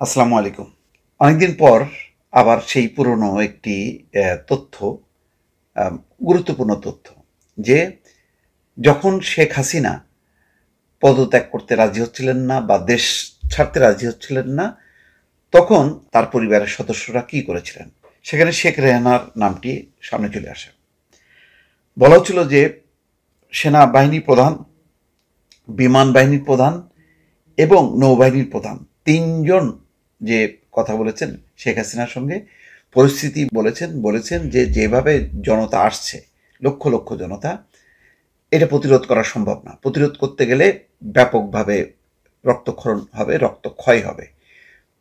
আসসালামু আলাইকুম। অনেকদিন পর আবার সেই পুরনো একটি তথ্য, আম গুরুত্বপূর্ণ তথ্য যে যখন শেখ হাসিনা পদত্যাগ করতে রাজি হচ্ছিলেন না বা দেশ ছাড়তে রাজি হচ্ছিলেন না, তখন তার পরিবারের সদস্যরা কি করেছিলেন? সেখানে শেখ রেহানার নামটি সামনে চলে আসে। বলা হচ্ছিল যে সেনাবাহিনী প্রধান, বিমান বাহিনীর প্রধান এবং নৌবাহিনীর প্রধান ৩ জন যে কথা বলেছেন শেখ হাসিনার সঙ্গে, পরিস্থিতি বলেছেন যে যেভাবে জনতা আসছে, লক্ষ লক্ষ জনতা, এটা প্রতিরোধ করা সম্ভব না। প্রতিরোধ করতে গেলে ব্যাপকভাবে রক্তক্ষরণ হবে, রক্তক্ষয় হবে।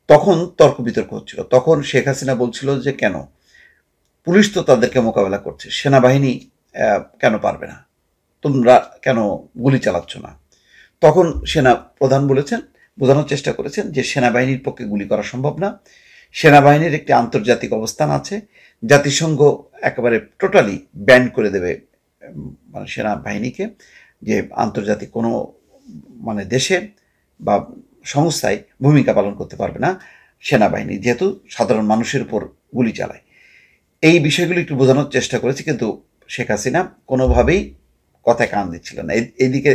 তখন তর্ক বিতর্ক হচ্ছিল। তখন শেখ হাসিনা বলছিল যে কেন? পুলিশ তো তাদেরকে মোকাবেলা করছে। সেনাবাহিনী কেন পারবে না? তোমরা কেন গুলি চালাচ্ছ না? তখন সেনা প্রধান বোঝানোর চেষ্টা করেছেন যে সেনাবাহিনীর পক্ষে গুলি করা সম্ভব না। সেনাবাহিনীর একটি আন্তর্জাতিক অবস্থান আছে। জাতিসংঘ একেবারে টোটালি ব্যান করে দেবে মানে সেনাবাহিনীকে, যে আন্তর্জাতিক কোনো মানে দেশে বা সংস্থায় ভূমিকা পালন করতে পারবে না সেনাবাহিনী, যেহেতু সাধারণ মানুষের উপর গুলি চালায়। এই বিষয়গুলো একটু বোঝানোর চেষ্টা করেছি, কিন্তু শেখ হাসিনা কোনোভাবেই কথায় কান দিচ্ছিল না। এইদিকে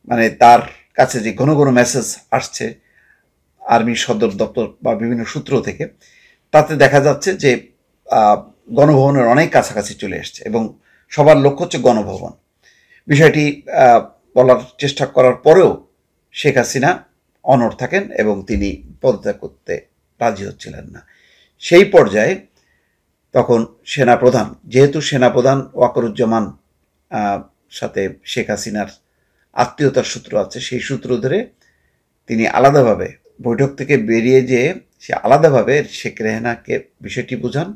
মানে তার কাছে যে ঘন ঘন মেসেজ আসছে আর্মির সদর দপ্তর বা বিভিন্ন সূত্র থেকে, তাতে দেখা যাচ্ছে যে গণভবনের অনেক কাছাকাছি চলে এসছে এবং সবার লক্ষ্য হচ্ছে গণভবন। বিষয়টি বলার চেষ্টা করার পরেও শেখ হাসিনা অনড় থাকেন এবং তিনি পদত্যাগ করতে রাজি হচ্ছিলেন না। সেই পর্যায়ে তখন সেনাপ্রধান, যেহেতু সেনাপ্রধান ওয়াকারুজ্জামান সাথে শেখ হাসিনার আত্মীয়তার সূত্র আছে, সেই সূত্র ধরে তিনি আলাদাভাবে বৈঠক থেকে বেরিয়ে যেয়ে সে আলাদাভাবে শেখ রেহানাকে বিষয়টি বোঝান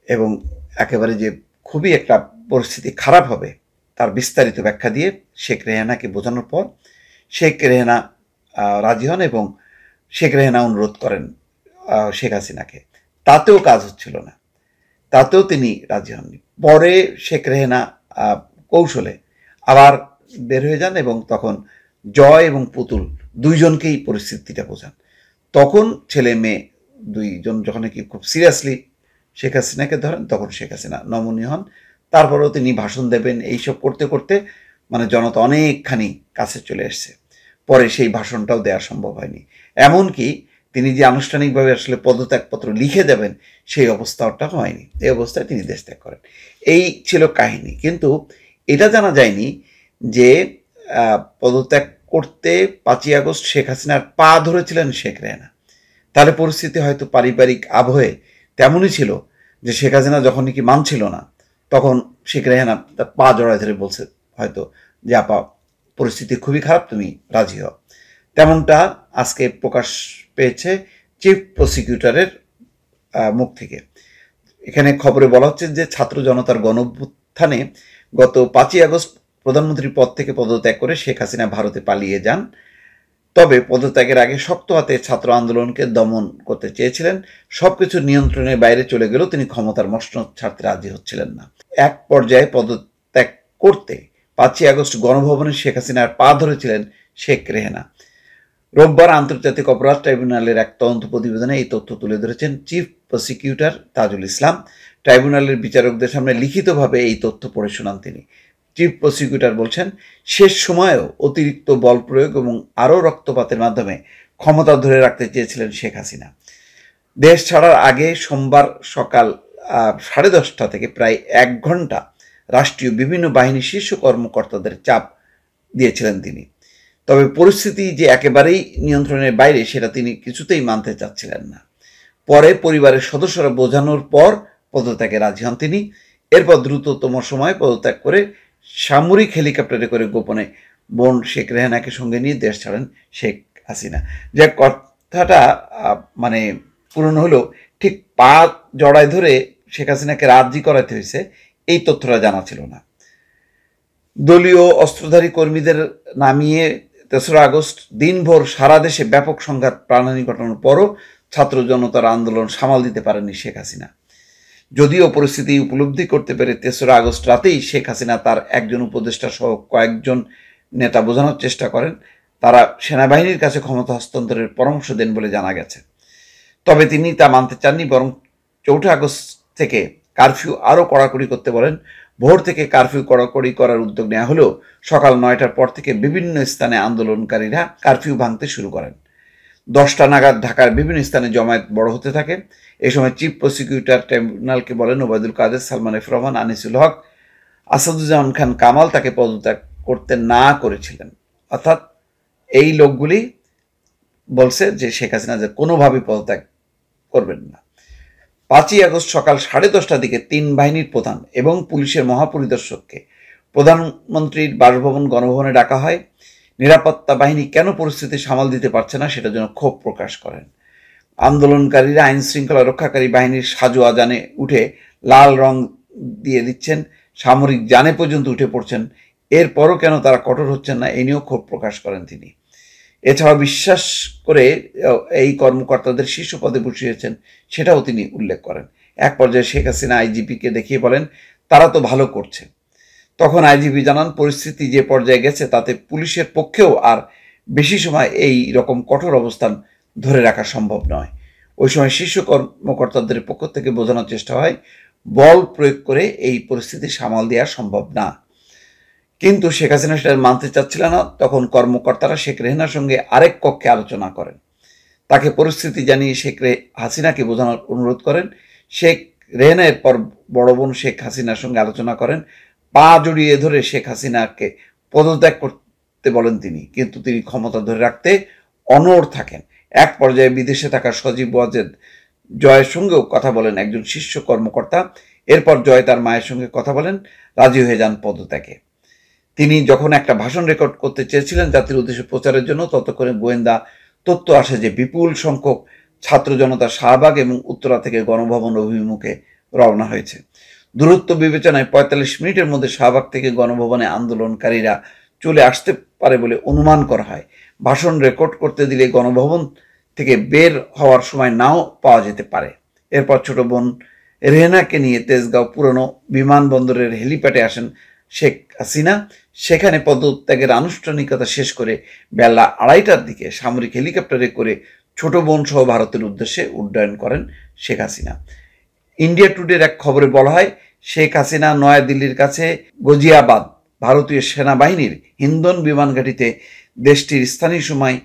এবং একেবারে যে খুবই একটা পরিস্থিতি খারাপ হবে তার বিস্তারিত ব্যাখ্যা দিয়ে শেখ রেহানাকে বোঝানোর পর শেখ রেহানা রাজি হন এবং শেখ রেহানা অনুরোধ করেন শেখ হাসিনাকে। তাতেও কাজ হচ্ছিল না, তাতেও তিনি রাজি হননি। পরে শেখ রেহানা কৌশলে আবার বের হয়ে যান এবং তখন জয় এবং পুতুল দুইজনকেই পরিস্থিতিটা বোঝান। তখন ছেলে মেয়ে দুইজন যখন কি খুব সিরিয়াসলি শেখ হাসিনাকে ধরেন, তখন শেখ হাসিনা নমনীয় হন। তারপরেও তিনি ভাষণ দেবেন, এইসব করতে করতে মানে জনতা অনেকখানি কাছে চলে এসছে। পরে সেই ভাষণটাও দেওয়া সম্ভব হয়নি। এমনকি তিনি যে আনুষ্ঠানিকভাবে আসলে পদত্যাগপত্র লিখে দেবেন, সেই অবস্থাটা হয়নি। এই অবস্থায় তিনি দেশ ত্যাগ করেন। এই ছিল কাহিনী। কিন্তু এটা জানা যায়নি যে পদত্যাগ করতে 5ই আগস্ট শেখ হাসিনার পা ধরেছিলেন শেখ রেহানা। তাহলে পরিস্থিতি হয়তো পারিবারিক আবহে তেমনই ছিল যে শেখ হাসিনা যখন নাকি মানছিল না, তখন শেখ রেহানা তার পা জড়ায় ধরে বলছে হয়তো যে আপা পরিস্থিতি খুবই খারাপ, তুমি রাজি হও। তেমনটা আজকে প্রকাশ পেয়েছে চিফ প্রসিকিউটরের মুখ থেকে। এখানে খবরে বলা হচ্ছে যে ছাত্র জনতার গণঅভ্যুত্থানে গত 5ই আগস্ট প্রধানমন্ত্রীর পদ থেকে পদত্যাগ করে শেখ হাসিনা ভারতে পালিয়ে যান। তবে পদত্যাগের আগে শক্ত হাতে ছাত্র আন্দোলনকে দমন করতে চেয়েছিলেন। সবকিছু নিয়ন্ত্রণের বাইরে চলে গেলেও তিনি ক্ষমতার মসনদ ছাড়তে রাজি হচ্ছিলেন না। এক পর্যায়ে পদত্যাগ করতে 5ই আগস্ট গণভবনে শেখ হাসিনার পা ধরেছিলেন শেখ রেহানা। রোববার আন্তর্জাতিক অপরাধ ট্রাইব্যুনালের এক তদন্ত প্রতিবেদনে এই তথ্য তুলে ধরেছেন চিফ প্রসিকিউটর তাজুল ইসলাম। ট্রাইব্যুনালের বিচারকদের সামনে লিখিতভাবে এই তথ্য পড়ে শোনান তিনি। চিফ প্রসিকিউটর বলছেন, শেষ সময়েও অতিরিক্ত বল প্রয়োগ এবং আরও রক্তপাতের মাধ্যমে ক্ষমতা ধরে রাখতে চেয়েছিলেন শেখ হাসিনা। দেশ ছাড়ার আগে সোমবার সকাল 10:30 থেকে প্রায় 1 ঘন্টা রাষ্ট্রীয় বিভিন্ন বাহিনীর শীর্ষ কর্মকর্তাদের চাপ দিয়েছিলেন তিনি। তবে পরিস্থিতি যে একেবারেই নিয়ন্ত্রণের বাইরে সেটা তিনি কিছুতেই মানতে চাচ্ছিলেন না। পরে পরিবারের সদস্যরা বোঝানোর পর পদত্যাগে রাজি হন তিনি। এরপর দ্রুততম সময়ে পদত্যাগ করে সামরিক হেলিকপ্টারে করে গোপনে বোন শেখ রেহানাকে সঙ্গে নিয়ে দেশ ছাড়েন শেখ হাসিনা। যে কথাটা মানে পূরণ হলো, ঠিক পা জড়ায় ধরে শেখ হাসিনাকে রাজি করাতে হয়েছে, এই তথ্যটা জানা ছিল না। দলীয় অস্ত্রধারী কর্মীদের নামিয়ে 3রা আগস্ট দিনভর সারা দেশে ব্যাপক সংঘাত প্রাণহানি ঘটানোর পরও ছাত্র জনতার আন্দোলন সামাল দিতে পারেননি শেখ হাসিনা। যদিও পরিস্থিতি উপলব্ধি করতে পেরে 3রা আগস্ট রাতেই শেখ হাসিনা তার একজন উপদেষ্টা সহ কয়েকজন নেতা বোঝানোর চেষ্টা করেন তারা সেনাবাহিনীর কাছে ক্ষমতা হস্তান্তরের পরামর্শ দেন বলে জানা গেছে। তবে তিনি তা মানতে চাননি, বরং 4 আগস্ট থেকে কারফিউ আরও কড়াকড়ি করতে বলেন। ভোর থেকে কারফিউ কড়াকড়ি করার উদ্যোগ নেওয়া হলেও সকাল 9টার পর থেকে বিভিন্ন স্থানে আন্দোলনকারীরা কারফিউ ভাঙতে শুরু করেন। 10টা নাগাদ ঢাকার বিভিন্ন স্থানে জমায়েত বড় হতে থাকে। এই সময় চিফ প্রসিকিউটর ট্রাইব্যুনালকে বলেন ওবায়দুল কাদের, সালমান এফ রহমান, আনিসুল হক, আসাদুজ্জামান খান কামাল তাকে পদত্যাগ করতে না করেছিলেন। অর্থাৎ এই লোকগুলি বলছে যে শেখ হাসিনা যে কোনোভাবেই পদত্যাগ করবেন না। 5ই আগস্ট সকাল 10:30টার দিকে 3 বাহিনীর প্রধান এবং পুলিশের মহাপরিদর্শককে প্রধানমন্ত্রীর বাসভবন গণভবনে ডাকা হয়। নিরাপত্তা বাহিনী কেন পরিস্থিতি সামাল দিতে পারছে না সেটার জন্য ক্ষোভ প্রকাশ করেন। আন্দোলনকারীরা আইন শৃঙ্খলা রক্ষাকারী বাহিনীর সাজোয়া যানে উঠে লাল রং দিয়ে দিচ্ছেন, সামরিক যানে পর্যন্ত উঠে পড়ছেন। এরপরও কেন তারা কঠোর হচ্ছেন না, এই নিয়েও ক্ষোভ প্রকাশ করেন তিনি। এছাড়া বিশ্বাস করে এই কর্মকর্তাদের শীর্ষ পদে বসিয়েছেন সেটাও তিনি উল্লেখ করেন। এক পর্যায়ে শেখ হাসিনা আইজিপিকে দেখিয়ে বলেন তারা তো ভালো করছে। তখন আইজিপি জানান পরিস্থিতি যে পর্যায়ে গেছে তাতে পুলিশের পক্ষেও আর বেশি সময় এই রকম কঠোর অবস্থান ধরে রাখা সম্ভব নয়। ওই সময় শীর্ষ কর্মকর্তাদের পক্ষ থেকে বোঝানোর চেষ্টা হয় বল প্রয়োগ করে এই পরিস্থিতি সামাল দেওয়া সম্ভব না। কিন্তু শেখ হাসিনা সেটা মানতে চাচ্ছিল না। তখন কর্মকর্তারা শেখ রেহানার সঙ্গে আরেক কক্ষে আলোচনা করেন। তাকে পরিস্থিতি জানিয়ে শেখ হাসিনাকে বোঝানোর অনুরোধ করেন। শেখ রেহানা এরপর বড় বোন শেখ হাসিনার সঙ্গে আলোচনা করেন। পা জড়িয়ে ধরে শেখ হাসিনাকে পদত্যাগ করতে বলেন তিনি, কিন্তু তিনি ক্ষমতা ধরে রাখতে অনড় থাকেন। এক পর্যায়ে বিদেশে থাকা সজীব ওয়াজেদ জয়ের সঙ্গেও কথা বলেন একজন শীর্ষ কর্মকর্তা। এরপর জয় তার মায়ের সঙ্গে কথা বলেন, রাজি হয়ে যান পদত্যাগে। তিনি যখন একটা ভাষণ রেকর্ড করতে চেয়েছিলেন জাতির উদ্দেশ্যে প্রচারের জন্য, ততক্ষণে গোয়েন্দা তথ্য আসে যে বিপুল সংখ্যক ছাত্র জনতা শাহবাগ এবং উত্তরা থেকে গণভবন অভিমুখে রওনা হয়েছে। দূরত্ব বিবেচনায় 45 মিনিটের মধ্যে শাহবাগ থেকে গণভবনে আন্দোলনকারীরা চলে আসতে পারে বলে অনুমান করা হয়। ভাষণ রেকর্ড করতে দিলে গণভবন থেকে বের হওয়ার সময় নাও পাওয়া যেতে পারে। এরপর ছোট বোন রেহানাকে নিয়ে তেজগাঁও পুরনো বিমানবন্দরের হেলিপ্যাডে আসেন শেখ হাসিনা। সেখানে পদত্যাগের আনুষ্ঠানিকতা শেষ করে বেলা 2:30টার দিকে সামরিক হেলিকপ্টারে করে ছোট বোন সহ ভারতের উদ্দেশ্যে উড্ডয়ন করেন শেখ হাসিনা। ইন্ডিয়া টুডের এক খবরে বলা হয় শেখ হাসিনা নয়াদিল্লির কাছে গজিয়াবাদ ভারতীয় সেনাবাহিনীর হিন্দন বিমান ঘাঁটিতে দেশটির স্থানীয় সময়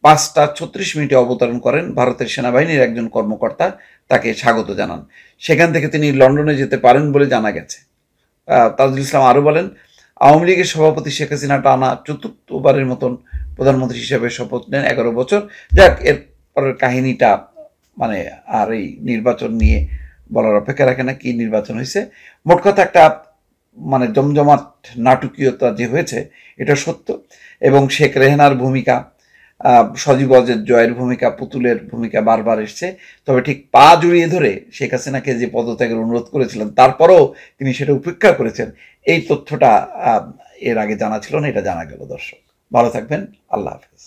5টা 36 মিনিটে অবতরণ করেন। ভারতের সেনাবাহিনীর একজন কর্মকর্তা তাকে স্বাগত জানান। সেখান থেকে তিনি লন্ডনে যেতে পারেন বলে জানা গেছে। তাজুল ইসলাম আরও বলেন আওয়ামী লীগের সভাপতি শেখ হাসিনা টানা 4র্থবারের মতন প্রধানমন্ত্রী হিসেবে শপথ নেন 11 বছর। যাক, এরপরের কাহিনীটা মানে আর এই নির্বাচন নিয়ে বলার অপেক্ষা রাখে না, কি নির্বাচন হয়েছে। মোট কথা একটা মানে জমজমাট নাটকীয়তা যে হয়েছে এটা সত্য। এবং শেখ রেহানার ভূমিকা, সজীব ওয়াজেদ জয়ের ভূমিকা, পুতুলের ভূমিকা বারবার এসছে। তবে ঠিক পা জড়িয়ে ধরে শেখ হাসিনাকে যে পদত্যাগের অনুরোধ করেছিলেন তারপরও তিনি সেটা উপেক্ষা করেছেন, এই তথ্যটা এর আগে জানা ছিল না, এটা জানা গেল। দর্শক ভালো থাকবেন, আল্লাহ হাফেজ।